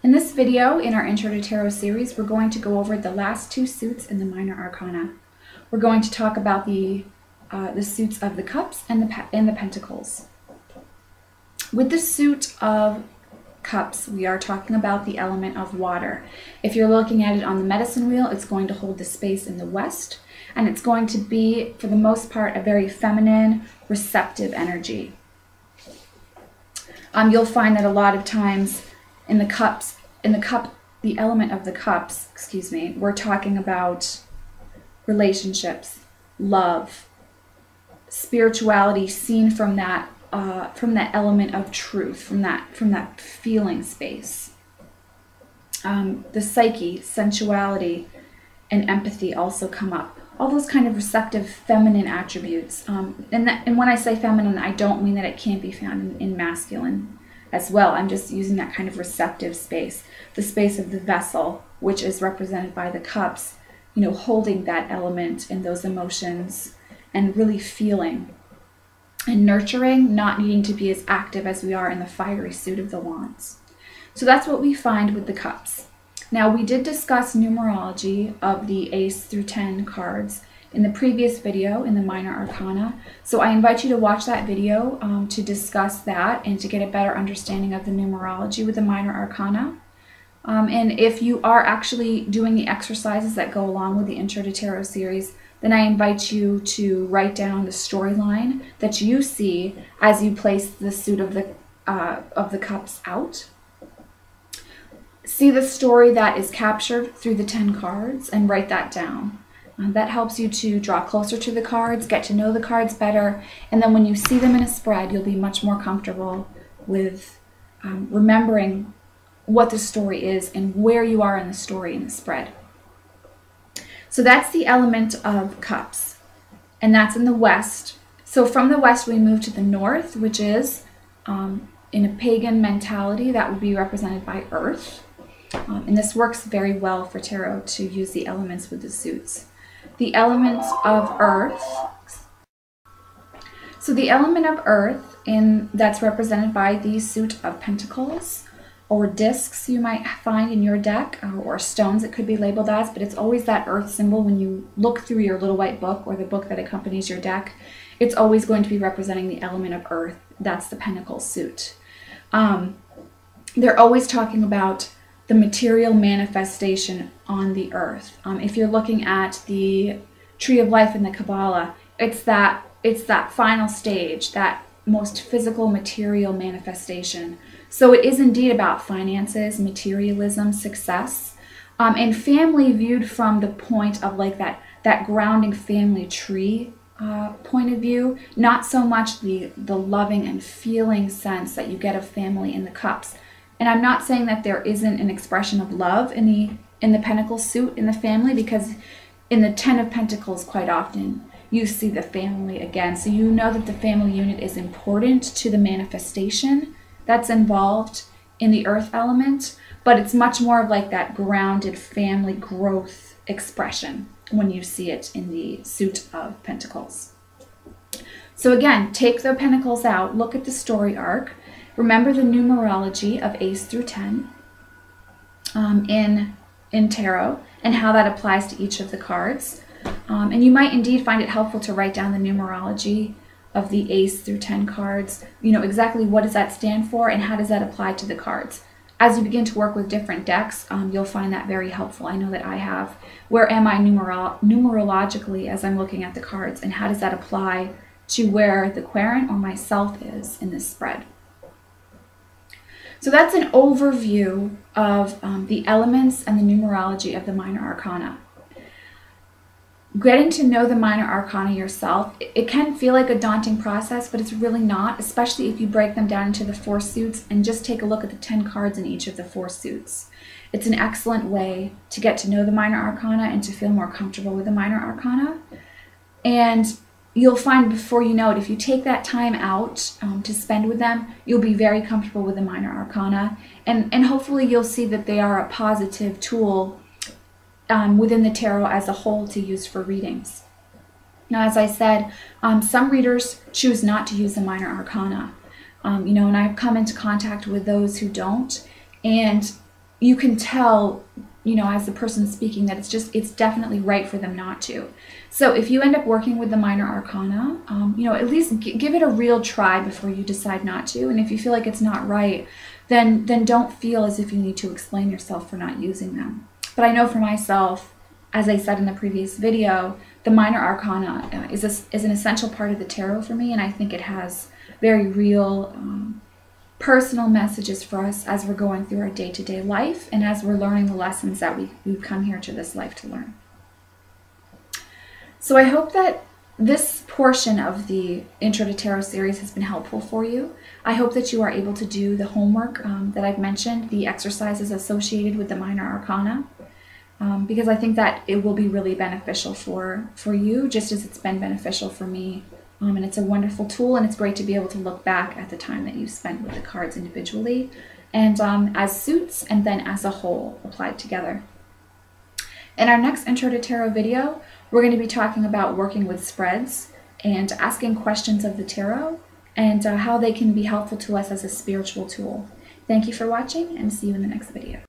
In this video, in our Intro to Tarot series, we're going to go over the last two suits in the Minor Arcana. We're going to talk about the suits of the Cups and the Pentacles. With the suit of Cups, we are talking about the element of water. If you're looking at it on the medicine wheel, it's going to hold the space in the West, and it's going to be, for the most part, a very feminine, receptive energy. You'll find that a lot of times in the element of the Cups, we're talking about relationships, love, spirituality seen from that element of truth, from that feeling space. The psyche, sensuality, and empathy also come up. All those kind of receptive feminine attributes. And when I say feminine, I don't mean that it can't be found in masculine as well. I'm just using that kind of receptive space, the space of the vessel, which is represented by the Cups, holding that element and those emotions and really feeling and nurturing, not needing to be as active as we are in the fiery suit of the Wands. So that's what we find with the Cups. Now, we did discuss numerology of the Ace through 10 cards in the previous video in the Minor Arcana. So I invite you to watch that video to discuss that and to get a better understanding of the numerology with the Minor Arcana. And if you are actually doing the exercises that go along with the Intro to Tarot series, then I invite you to write down the storyline that you see as you place the suit of the Cups out. See the story that is captured through the 10 cards and write that down. That helps you to draw closer to the cards, get to know the cards better, and then when you see them in a spread, you'll be much more comfortable with remembering what the story is and where you are in the story in the spread. So that's the element of Cups, and that's in the West. So from the West, we move to the North, which is, in a pagan mentality, that would be represented by Earth. And this works very well for tarot to use the elements with the suits. The element of Earth. So the element of Earth, that's represented by the suit of Pentacles, or discs you might find in your deck, or stones it could be labeled as, but it's always that Earth symbol when you look through your little white book or the book that accompanies your deck. It's always going to be representing the element of Earth. That's the Pentacles suit. They're always talking about the material manifestation on the earth. If you're looking at the Tree of Life in the Kabbalah, it's that final stage, that most physical material manifestation. So it is indeed about finances, materialism, success, and family viewed from the point of like that grounding family tree point of view, not so much the loving and feeling sense that you get of family in the Cups. And I'm not saying that there isn't an expression of love in the Pentacles suit in the family, because in the 10 of Pentacles, quite often you see the family again. So you know that the family unit is important to the manifestation that's involved in the Earth element, but it's much more of like that grounded family growth expression when you see it in the suit of Pentacles. So again, take the Pentacles out, look at the story arc. Remember the numerology of Ace through 10 in tarot and how that applies to each of the cards. And you might indeed find it helpful to write down the numerology of the Ace through 10 cards. Exactly what does that stand for and how does that apply to the cards. As you begin to work with different decks, you'll find that very helpful. I know that I have. Where am I numerologically as I'm looking at the cards, and how does that apply to where the querent or myself is in this spread? So that's an overview of the elements and the numerology of the Minor Arcana. Getting to know the Minor Arcana yourself, it can feel like a daunting process, but it's really not, especially if you break them down into the 4 suits and just take a look at the 10 cards in each of the 4 suits. It's an excellent way to get to know the Minor Arcana and to feel more comfortable with the Minor Arcana. And you'll find before you know it, if you take that time out to spend with them, you'll be very comfortable with the Minor Arcana. And hopefully you'll see that they are a positive tool within the tarot as a whole to use for readings. Now, as I said, some readers choose not to use the Minor Arcana. And I've come into contact with those who don't. And you can tell, you know, as the person speaking, that it's definitely right for them not to. So if you end up working with the minor arcana, you know, at least give it a real try before you decide not to. And if you feel like it's not right, then don't feel as if you need to explain yourself for not using them. But I know for myself, as I said in the previous video, the minor arcana is an essential part of the tarot for me, and I think it has very real personal messages for us as we're going through our day-to-day life and as we're learning the lessons that we've come here to this life to learn. So I hope that this portion of the Intro to Tarot series has been helpful for you. I hope that you are able to do the homework that I've mentioned, the exercises associated with the minor arcana, because I think that it will be really beneficial for you, just as it's been beneficial for me. And it's a wonderful tool, and it's great to be able to look back at the time that you spent with the cards individually and as suits and then as a whole applied together. In our next Intro to Tarot video, we're going to be talking about working with spreads and asking questions of the tarot and how they can be helpful to us as a spiritual tool. Thank you for watching, and see you in the next video.